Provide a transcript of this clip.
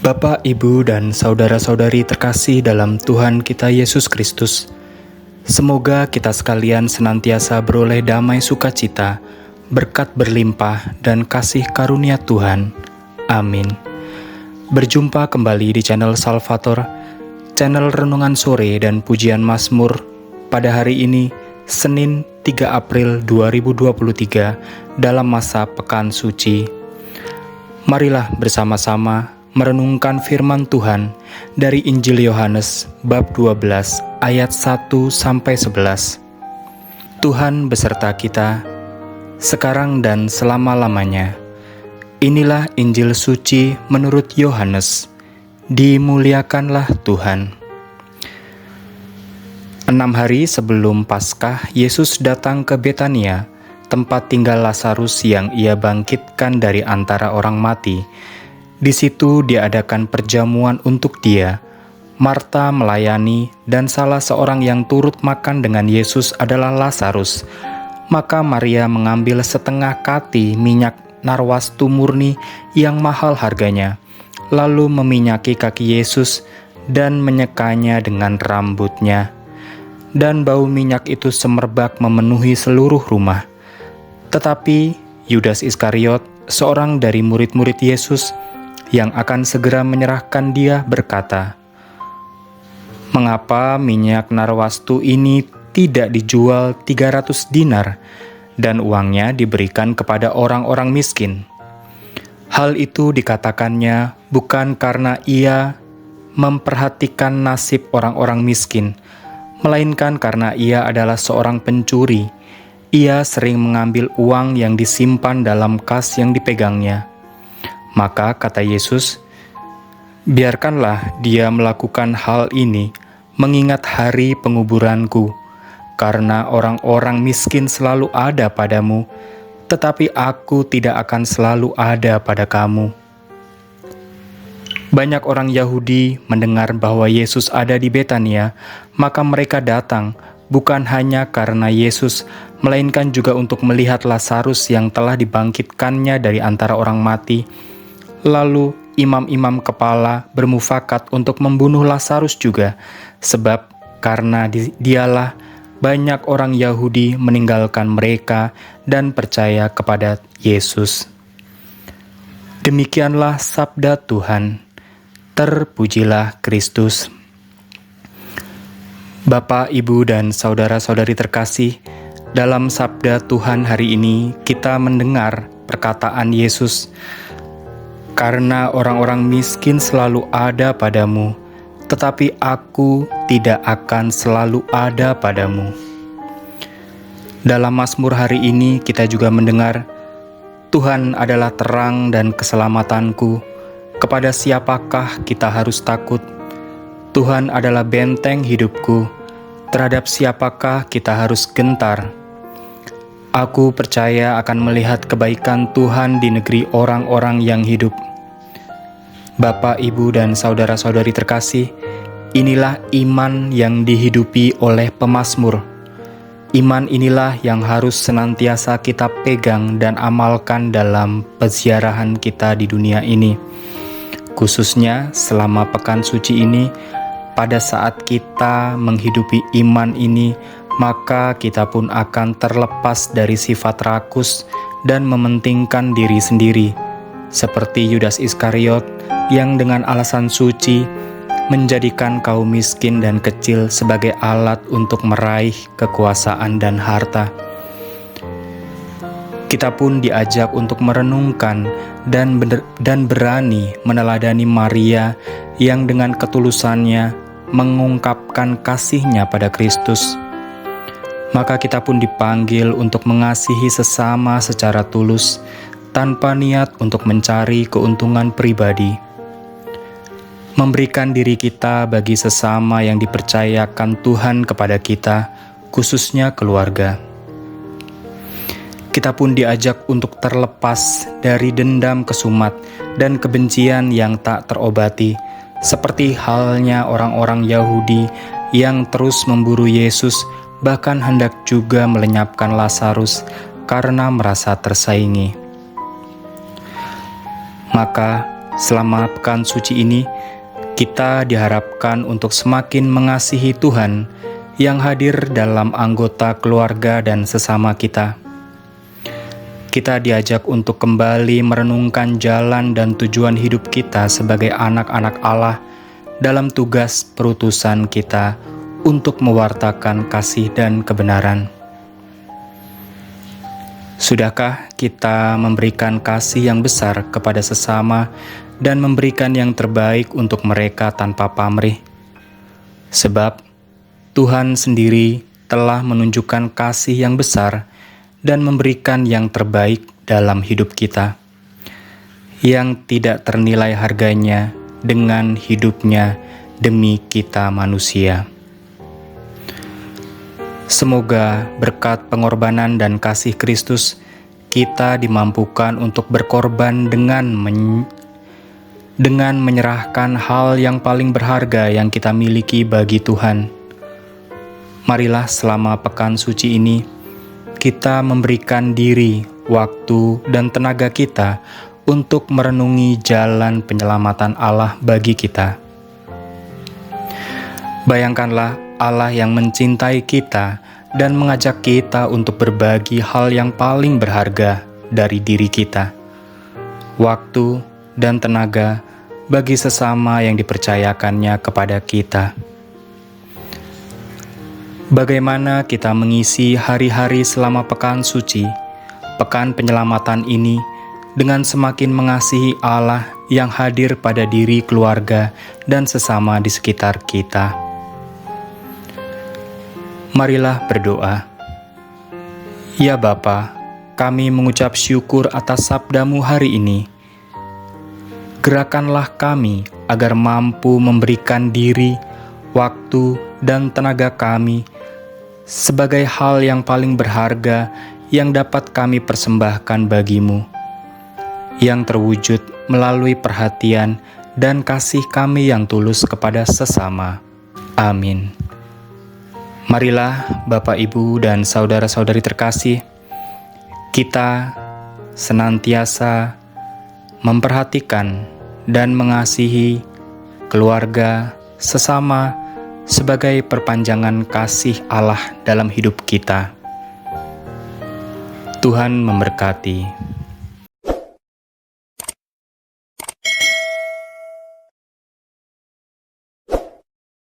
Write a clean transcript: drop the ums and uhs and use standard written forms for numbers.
Bapak, Ibu, dan saudara-saudari terkasih dalam Tuhan kita Yesus Kristus, semoga kita sekalian senantiasa beroleh damai sukacita, berkat berlimpah, dan kasih karunia Tuhan. Amin. Berjumpa kembali di channel Salvator, channel Renungan Sore dan Pujian Mazmur pada hari ini, Senin 3 April 2023, dalam masa Pekan Suci. Marilah bersama-sama merenungkan firman Tuhan dari Injil Yohanes bab 12 ayat 1-11. Tuhan beserta kita, sekarang dan selama-lamanya. Inilah Injil suci menurut Yohanes. Dimuliakanlah Tuhan. 6 hari sebelum Paskah, Yesus datang ke Betania, tempat tinggal Lazarus yang ia bangkitkan dari antara orang mati. Di situ diadakan perjamuan untuk dia. Marta melayani, dan salah seorang yang turut makan dengan Yesus adalah Lazarus. Maka Maria mengambil setengah kati minyak narwastu murni yang mahal harganya, lalu meminyaki kaki Yesus dan menyekanya dengan rambutnya. Dan bau minyak itu semerbak memenuhi seluruh rumah. Tetapi Yudas Iskariot, seorang dari murid-murid Yesus yang akan segera menyerahkan dia, berkata, "Mengapa minyak narwastu ini tidak dijual 300 dinar dan uangnya diberikan kepada orang-orang miskin?" Hal itu dikatakannya bukan karena ia memperhatikan nasib orang-orang miskin, melainkan karena ia adalah seorang pencuri. Ia sering mengambil uang yang disimpan dalam kas yang dipegangnya. Maka kata Yesus, "Biarkanlah dia melakukan hal ini mengingat hari penguburanku, karena orang-orang miskin selalu ada padamu, tetapi aku tidak akan selalu ada pada kamu." Banyak orang Yahudi mendengar bahwa Yesus ada di Betania, maka mereka datang bukan hanya karena Yesus, melainkan juga untuk melihat Lazarus yang telah dibangkitkannya dari antara orang mati. Lalu imam-imam kepala bermufakat untuk membunuh Lazarus juga, sebab karena dialah banyak orang Yahudi meninggalkan mereka dan percaya kepada Yesus. Demikianlah sabda Tuhan. Terpujilah Kristus. Bapak, Ibu, dan saudara-saudari terkasih, dalam sabda Tuhan hari ini kita mendengar perkataan Yesus, "Karena orang-orang miskin selalu ada padamu, tetapi aku tidak akan selalu ada padamu." Dalam Mazmur hari ini kita juga mendengar, "Tuhan adalah terang dan keselamatanku. Kepada siapakah kita harus takut? Tuhan adalah benteng hidupku. Terhadap siapakah kita harus gentar? Aku percaya akan melihat kebaikan Tuhan di negeri orang-orang yang hidup." Bapak, Ibu, dan saudara-saudari terkasih, inilah iman yang dihidupi oleh pemazmur. Iman inilah yang harus senantiasa kita pegang dan amalkan dalam peziarahan kita di dunia ini. Khususnya selama pekan suci ini, pada saat kita menghidupi iman ini, maka kita pun akan terlepas dari sifat rakus dan mementingkan diri sendiri, seperti Yudas Iskariot yang dengan alasan suci menjadikan kaum miskin dan kecil sebagai alat untuk meraih kekuasaan dan harta. Kita pun diajak untuk merenungkan dan berani meneladani Maria yang dengan ketulusannya mengungkapkan kasihnya pada Kristus. Maka kita pun dipanggil untuk mengasihi sesama secara tulus, tanpa niat untuk mencari keuntungan pribadi. Memberikan diri kita bagi sesama yang dipercayakan Tuhan kepada kita, khususnya keluarga. Kita pun diajak untuk terlepas dari dendam kesumat dan kebencian yang tak terobati, seperti halnya orang-orang Yahudi yang terus memburu Yesus, bahkan hendak juga melenyapkan Lazarus karena merasa tersaingi. Maka Selama pekan suci ini, kita diharapkan untuk semakin mengasihi Tuhan yang hadir dalam anggota keluarga dan sesama kita. Kita diajak untuk kembali merenungkan jalan dan tujuan hidup kita sebagai anak-anak Allah dalam tugas perutusan kita untuk mewartakan kasih dan kebenaran. Sudahkah kita memberikan kasih yang besar kepada sesama dan memberikan yang terbaik untuk mereka tanpa pamrih? Sebab Tuhan sendiri telah menunjukkan kasih yang besar dan memberikan yang terbaik dalam hidup kita, yang tidak ternilai harganya dengan hidupnya demi kita manusia. Semoga berkat pengorbanan dan kasih Kristus, kita dimampukan untuk berkorban dengan menyerahkan hal yang paling berharga yang kita miliki bagi Tuhan. Marilah selama pekan suci ini, kita memberikan diri, waktu, dan tenaga kita untuk merenungi jalan penyelamatan Allah bagi kita. Bayangkanlah Allah yang mencintai kita dan mengajak kita untuk berbagi hal yang paling berharga dari diri kita, waktu dan tenaga bagi sesama yang dipercayakannya kepada kita. Bagaimana kita mengisi hari-hari selama pekan suci, pekan penyelamatan ini, dengan semakin mengasihi Allah yang hadir pada diri keluarga dan sesama di sekitar kita. Marilah berdoa. Ya Bapa, kami mengucap syukur atas sabda-Mu hari ini. Gerakanlah kami agar mampu memberikan diri, waktu, dan tenaga kami sebagai hal yang paling berharga yang dapat kami persembahkan bagi-Mu, yang terwujud melalui perhatian dan kasih kami yang tulus kepada sesama. Amin. Marilah Bapak, Ibu, dan saudara-saudari terkasih, kita senantiasa memperhatikan dan mengasihi keluarga, sesama, sebagai perpanjangan kasih Allah dalam hidup kita. Tuhan memberkati.